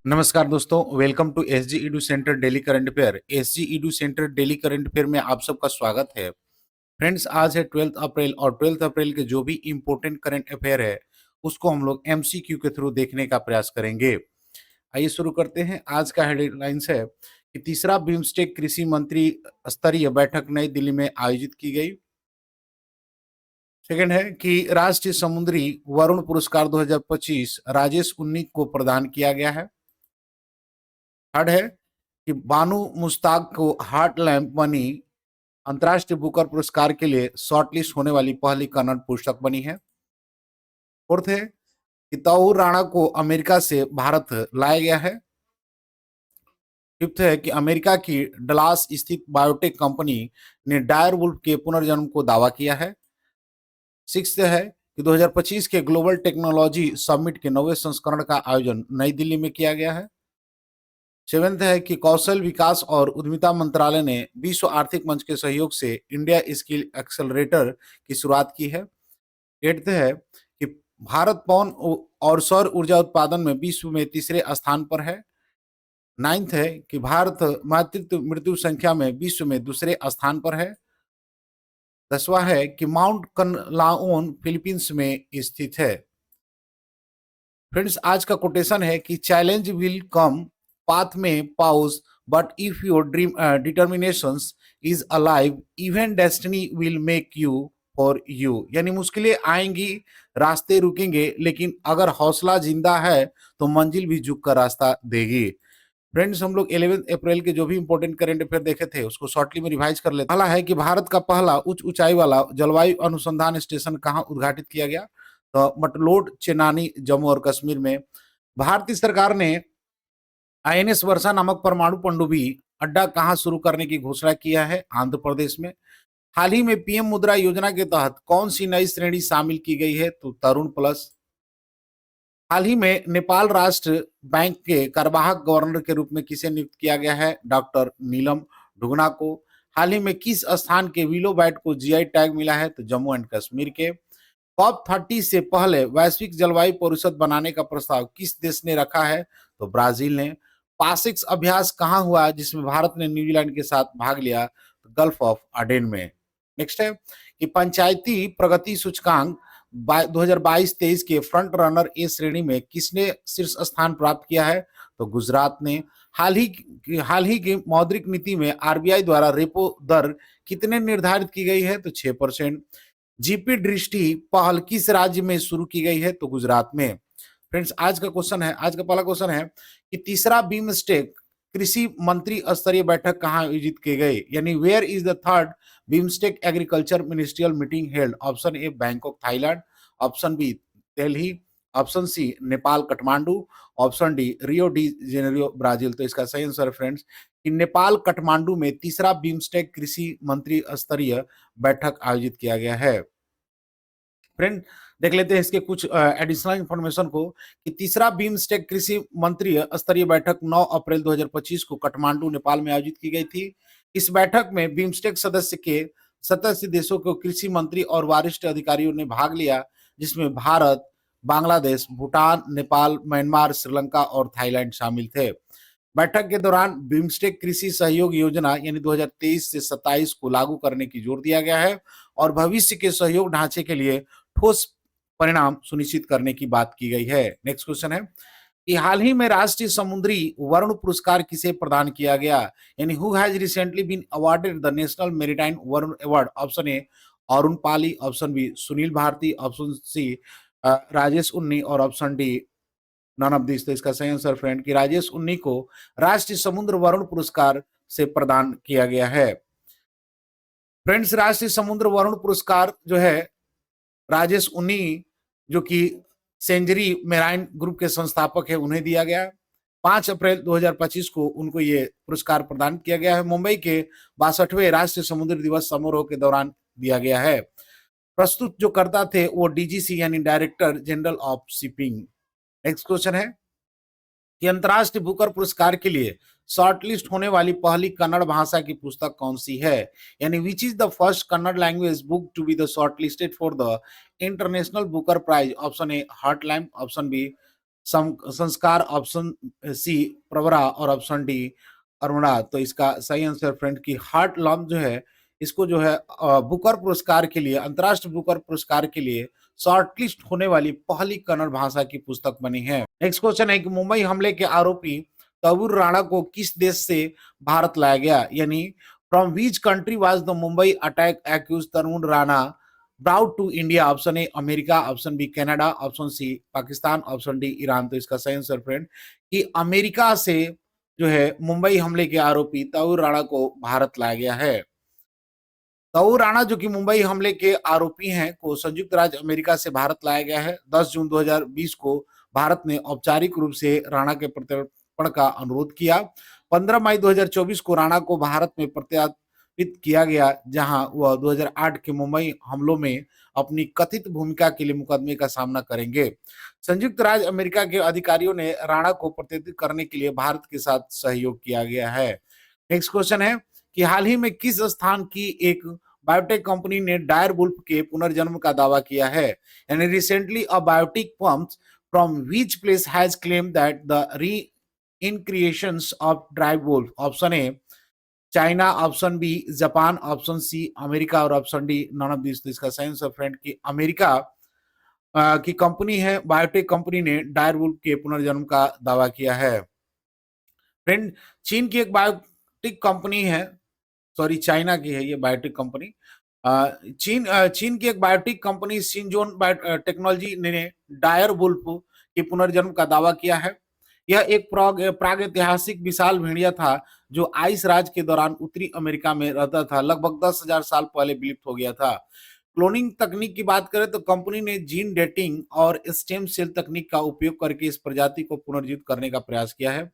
नमस्कार दोस्तों, welcome to SG Edu Centre daily current affair. SG Edu Centre daily current affair में आप सबका स्वागत है। फ्रेंड्स, आज है 12 अप्रैल और 12 अप्रैल के जो भी इंपॉर्टेंट करंट अफेयर है उसको हम लोग एमसीक्यू के थ्रू देखने का प्रयास करेंगे। आइए शुरू करते हैं। आज का हेडलाइंस है कि तीसरा बिम्स्टेक कृषि मंत्री स्तरीय बैठक नई दिल्ली में आयोजित की गई। सेकंड है कि राष्ट्रीय समुद्री वरुण पुरस्कार 2025 राजेश उन्नीक को प्रदान किया गया है। थर्ड है कि बानू मुश्ताक को हार्ट लैम्प बनी अंतर्राष्ट्रीय बुकर पुरस्कार के लिए शॉर्टलिस्ट होने वाली पहली कन्नड़ पुस्तक बनी है। फोर्थ है कि तौर राणा को अमेरिका से भारत लाया गया है। फिफ्थ है कि अमेरिका की डलास स्थित बायोटेक कंपनी ने डायर वुल्फ के पुनर्जन्म को दावा किया है। सिक्स्थ है कि 2025 के ग्लोबल टेक्नोलॉजी समिट के 9वें संस्करण का आयोजन नई दिल्ली में किया गया है। सेवेंथ है कि कौशल विकास और उद्यमिता मंत्रालय ने विश्व आर्थिक मंच के सहयोग से इंडिया स्किल एक्सेलरेटर की शुरुआत की है। एट्थ है कि भारत पवन और सौर ऊर्जा उत्पादन में विश्व में तीसरे स्थान पर है। नाइन्थ है कि भारत मातृत्व मृत्यु संख्या में विश्व में दूसरे स्थान पर है। 10वां है कि माउंट कनलाओन फिलीपींस में स्थित है। फ्रेंड्स, आज का कोटेशन है कि challenge will come, path may pause, but if your dream determinations is alive, even destiny will make you for you. यानी मुश्किलें आएंगी, रास्ते रुकेंगे, लेकिन अगर हौसला जिंदा है तो मंजिल भी झुक कर रास्ता देगी। फ्रेंड्स, हम लोग 11 अप्रैल के जो भी इंपॉर्टेंट करंट अफेयर देखे थे उसको शॉर्टली में रिवाइज कर लेते हैं। पहला है कि भारत का पहला उच्च ऊंचाई वाला जलवायु अनुसंधान स्टेशन कहाँ उद्घाटित किया गया? तो मटलोड चेनानी, जम्मू और कश्मीर में। भारतीय सरकार ने आईएनएस वर्षा नामक परमाणु पनडुब्बी अड्डा कहां शुरू करने की घोषणा किया है? आंध्र प्रदेश में। हाल ही में पीएम मुद्रा योजना के तहत कौन सी नई श्रेणी शामिल की गई है? तो तरुण प्लस। हाल ही में नेपाल राष्ट्र बैंक के कार्यवाहक गवर्नर के रूप में किसे नियुक्त किया गया है? डॉक्टर नीलम ढुगना को। हाल ही में किस स्थान के विलो बैट को जीआई टैग मिला है? तो जम्मू एंड कश्मीर के। कॉप 30 से पहले वैश्विक जलवायु परिषद बनाने का प्रस्ताव किस देश ने रखा है? तो ब्राजील ने। पासिक्स अभ्यास कहां हुआ जिसमें भारत ने न्यूजीलैंड के साथ भाग लिया? तो गल्फ ऑफ अडेन में। नेक्स्ट है कि पंचायती प्रगति सूचकांक 2022-23 के फ्रंट रनर ए श्रेणी में किसने शीर्ष स्थान प्राप्त किया है? तो गुजरात ने। हाल ही की मौद्रिक नीति में आरबीआई द्वारा रेपो दर कितने निर्धारित की गई है? तो 6%। जीपी दृष्टि पहल किस राज्य में शुरू की गई है? तो गुजरात में। फ्रेंड्स, आज का पहला क्वेश्चन है कि तीसरा बिम्स्टेक कृषि मंत्री स्तरीय बैठक कहां आयोजित की गई? यानी where is the third BIMSTEC agriculture ministerial meeting held? Option A Bangkok Thailand, option B Delhi, option C Nepal Kathmandu, option D Rio de Janeiro Brazil. तो इसका सही आंसर है फ्रेंड्स कि नेपाल काठमांडू में तीसरा बिम्स्टेक कृषि मंत्री स्तरीय बैठक आयोजित किया गया है। फ्रेंड, देख लेते हैं इसके कुछ एडिशनल इंफॉर्मेशन को कि तीसरा बिम्स्टेक कृषि मंत्री स्तरीय बैठक 9 अप्रैल 2025 को काठमांडू नेपाल में आयोजित की गई थी। इस बैठक में बिम्स्टेक सदस्य देशों के कृषि मंत्री और वरिष्ठ अधिकारियों ने भाग लिया, जिसमें भारत, बांग्लादेश, भूटान, नेपाल, म्यांमार, श्रीलंका और थाईलैंड शामिल थे। बैठक के दौरान बिम्स्टेक कृषि सहयोग योजना यानी 2023 से 27 को लागू करने की जोर दिया गया है और भविष्य के सहयोग ढांचे के लिए ठोस परिणाम सुनिश्चित करने की बात की गई है। नेक्स्ट क्वेश्चन है कि हाल ही में राष्ट्रीय समुद्री वरुण पुरस्कार किसे प्रदान किया गया? यानी who has recently been awarded the national maritime Varun award? Option A Arun Pali, option B Sunil Bharti, option C Rajesh Unni और option D none of this. तो इसका सही आंसर फ्रेंड कि राजेश उन्नी को राष्ट्रीय समुद्र वरुण पुरस्कार से प्रदान किया गया है। फ्रेंड्स, राष्ट्रीय समुद्र वरुण पुरस्कार जो है राजेश उन्नी, जो कि सेंचुरी मेराइन ग्रुप के संस्थापक है, उन्हें दिया गया। 5 अप्रैल 2025 को उनको ये पुरस्कार प्रदान किया गया है। मुंबई के 62वें राष्ट्रीय समुद्र दिवस समारोह के दौरान दिया गया है। प्रस्तुत जो करता थे वो डीजीसी यानी director general of shipping. Next question है कि अंतर्राष्ट्रीय बुकर पुरस्कार के लिए शॉर्टलिस्ट होने वाली पहली कन्नड़ भाषा की पुस्तक कौन सी है? यानी which is the first Kannada language book to be the shortlisted for the International Booker Prize? Option A Heart Lamp, option B Samskara, option C Pravara और ऑप्शन डी अरुणा। तो इसका सही आंसर फ्रेंड की हार्ट लॉन्ग जो है इसको जो है बुकर पुरस्कार के लिए, अंतर्राष्ट्रीय बुकर पुरस्कार के लिए शॉर्टलिस्ट होने वाली पहली कन्नड़ भाषा की पुस्तक बनी है। नेक्स्ट क्वेश्चन है कि मुंबई हमले के आरोपी तबूर राणा को किस देश से भारत लाया गया, यानी from which country was the Mumbai attack accused Tarun Rana brought to India. Option A America, option B Canada, option C Pakistan, option D Iran. तो इसका सही आंसर फ्रेंड कि अमेरिका से जो है मुंबई हमले के आरोपी तबूर राणा को भारत लाया गया है। तबूर राणा जो कि मुंबई हमले के आरोपी हैं को संयुक्त राज्य अमेरिका से भारत लाया गया है। 10 जून 2020 को भारत ने औपचारिक रूप से राणा के प्रत्यर्पण का अनुरोध किया। 15 मई 2024 को राणा को भारत में प्रत्यार्पित किया गया, जहां वह 2008 के मुंबई हमलों में अपनी कथित भूमिका के लिए मुकदमे का सामना करेंगे। संयुक्त राज्य अमेरिका के अधिकारियों ने राणा को प्रत्यार्पित करने के लिए भारत के साथ सहयोग किया गया है। नेक्स्ट क्वेश्चन है कि हाल ही में किस स्थान की एक बायोटेक कंपनी ने डायर वुल्फ के पुनर्जन्म का दावा किया है, यानी recently a biotic pump from which place has claim that the reincarnations of dire wolf. Option A China, option B Japan, option C America और option D none of this. इसका सही आंसर फ्रेंड की America की company है biotech company ने dire wolf के पुनर्जन्म का दावा किया है। फ्रेंड चीन की एक बायोटिक कंपनी है, सॉरी चाइना की है ये बायोटिक कंपनी। चीन की एक बायोटिक कंपनी सिंजोन टेक्नोलॉजी ने डायर वुल्फ के पुनर्जन्म का दावा किया है। यह एक प्रागैतिहासिक विशाल भेड़िया था जो आइस राज के दौरान उत्तरी अमेरिका में रहता था। लगभग 10,000 साल पहले विलुप्त हो गया था। क्लोनिंग तकनीक की बात करें तो कंपनी ने जीन डेटिंग और स्टेम सेल तकनीक का उपयोग करके इस प्रजाति को पुनर्जीवित करने का प्रयास किया है।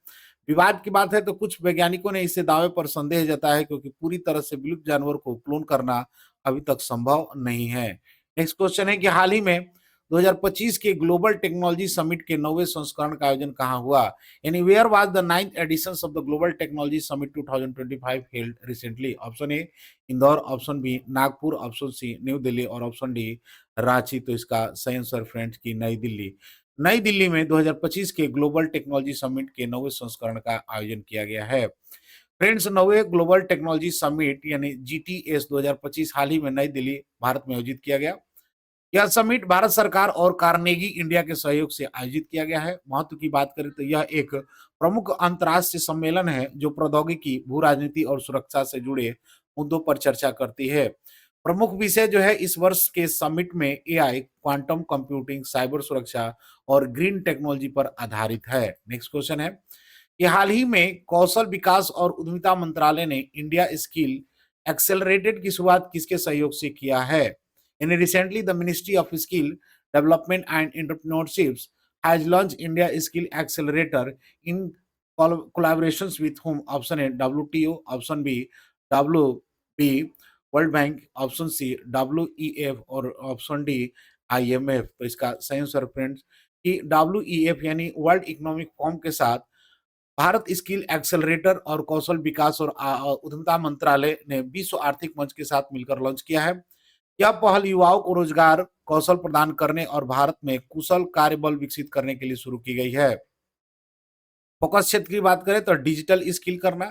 विवाद की बात है तो कुछ वैज्ञानिकों ने इसे दावे पर संदेह जताया है, क्योंकि पूरी तरह से विलुप्त जानवर को क्लोन करना अभी तक संभव नहीं है। नेक्स्ट क्वेश्चन है कि हाल ही में 2025 के ग्लोबल टेक्नोलॉजी समिट के 9वें संस्करण का आयोजन कहां हुआ, यानी where was the 9th edition of the global technology summit 2025 held recently. Option A Indore, option B Nagpur, option C New Delhi और ऑप्शन डी रांची। तो इसका सही आंसर फ्रेंड्स की नई दिल्ली। नई दिल्ली में 2025 के ग्लोबल टेक्नोलॉजी समिट के 9वें संस्करण का आयोजन किया गया है। फ्रेंड्स 9वें ग्लोबल टेक्नोलॉजी समिट यानी GTS 2025 हाल ही में नई दिल्ली भारत में आयोजित किया गया। यह समिट भारत सरकार और कार्नेगी इंडिया के सहयोग से आयोजित किया गया है। महत्व की बात करें तो यह एक प्रमुख अंतर्राष्ट्रीय सम्मेलन है जो प्रौद्योगिकी, भू राजनीति और सुरक्षा से जुड़े मुद्दों पर चर्चा करती है। प्रमुख विषय जो है इस वर्ष के समिट में AI, क्वांटम कंप्यूटिंग, साइबर सुरक्षा और ग्रीन टेक्नोलॉजी पर आधारित है। नेक्स्ट क्वेश्चन है कि हाल ही में कौशल विकास और उद्यमिता मंत्रालय ने इंडिया स्किल एक्सेलरेटेड की शुरुआत किसके सहयोग से किया है, यानी recently the Ministry of Skill Development and Entrepreneurship has launch India Skill Accelerator in collaborations with whom? Option A WTO, option B WB World Bank, option C WEF और option D IMF। तो इसका सही answer friends कि WEF यानी World Economic Forum के साथ Bharat skill accelerator और कौशल विकास और उद्यमिता मंत्रालय ने विश्व आर्थिक मंच के साथ मिलकर लॉन्च किया है। यह पहल युवाओं को रोजगार कौशल प्रदान करने और भारत में कुशल कार्यबल विकसित करने के लिए शुरू की गई है। फोकस क्षेत्र की बात करें तो डिजिटल स्किल करना,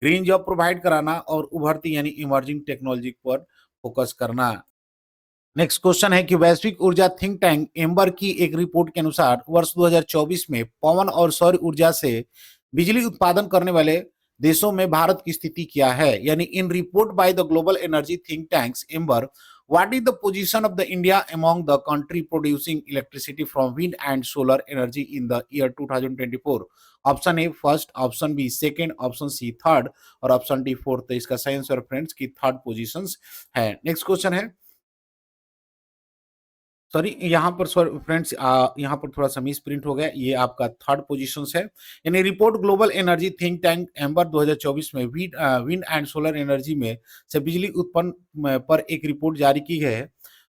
ग्रीन जॉब प्रोवाइड कराना और उभरती यानी इमर्जिंग टेक्नोलॉजी पर फोकस करना। नेक्स्ट क्वेश्चन है कि वैश्विक ऊर्जा थिंक टैंक एम्बर की एक रिपोर्ट के अनुसार वर्ष 2024 में पवन और सौर ऊर्जा से बिजली उत्पादन करने वाले देशों में भारत की स्थिति क्या है, यानी in report by the global energy think tanks Ember what is the position of the India among the country producing electricity from wind and solar energy in the year 2024। Option A first, option B second, option C third और option D fourth. तो इसका सही answer friends की third positions है। Next question है, sorry यहाँ पर friends यहाँ पर थोड़ा सा मिस प्रिंट हो गया, ये आपका थर्ड पोजीशन है। यानी report global energy think tank amber 2024 में विंड एंड सोलर एनर्जी में से बिजली उत्पन्न पर एक रिपोर्ट जारी की है।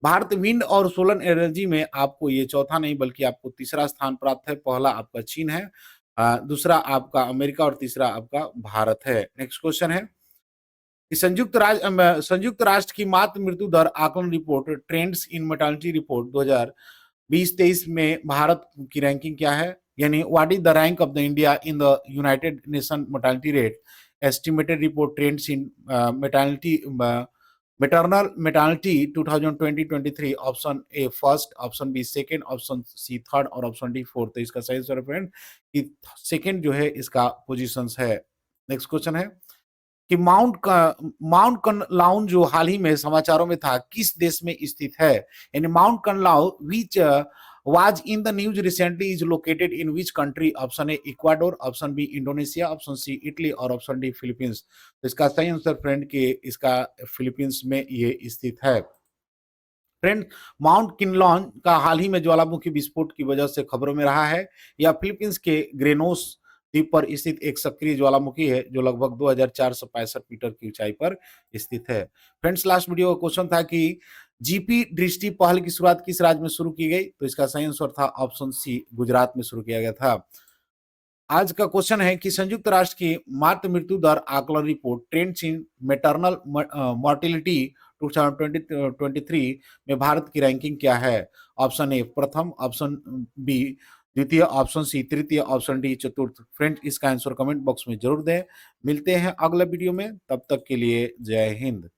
भारत विंड और सोलर एनर्जी में आपको ये चौथा नहीं बल्कि आपको तीसरा स्थान प्राप्त है। पहला आपका चीन है, दूसरा आपका अमेरिका और तीसरा आपका भारत है। नेक्स्ट क्वेश्चन है कि संयुक्त राष्ट्र की मातृ मृत्यु दर आकलन report trends in mortality report 2020-23 में भारत की रैंकिंग क्या है, यानी what is the rank of the India in the United Nation mortality rate estimated report trends in maternity maternal mortality 2020-23 option A first, option B second, option C third और option D fourth. तो इसका सही answer friend कि second जो है इसका positions है। Next question है कि माउंट कनलाउ जो हाल ही में समाचारों में था किस देश में स्थित है, यानी Mount Kunlun which was in the news recently is located in which country? Option A Ecuador, option B Indonesia, option C Italy और ऑप्शन डी फिलीपींस। तो इसका सही आंसर फ्रेंड कि इसका फिलीपींस में ये स्थित है। फ्रेंड माउंट किनलॉन का हाल ही में ज्वालामुखी विस्फोट की वजह से खबरों में रहा है। यह फिलीपींस के ग्रेनोस द्वीप पर स्थित एक सक्रिय ज्वालामुखी है जो लगभग 2465 मीटर की ऊंचाई पर स्थित है। फ्रेंड्स लास्ट वीडियो का क्वेश्चन था कि जीपी दृष्टि पहल की शुरुआत किस राज्य में शुरू की गई, तो इसका सही आंसर था ऑप्शन सी गुजरात में शुरू किया गया था। आज का क्वेश्चन है कि संयुक्त राष्ट्र की मातृ मृत्यु दर आकलन रिपोर्ट ट्रेंड्स इन मैटरनल मोर्टेलिटी 2023 में भारत की रैंकिंग क्या है। ऑप्शन ए प्रथम, ऑप्शन बी द्वितीय, ऑप्शन सी तृतीय, ऑप्शन डी चतुर्थ। फ्रेंड इसका आंसर कमेंट बॉक्स में जरूर दें। मिलते हैं अगले वीडियो में, तब तक के लिए जय हिंद।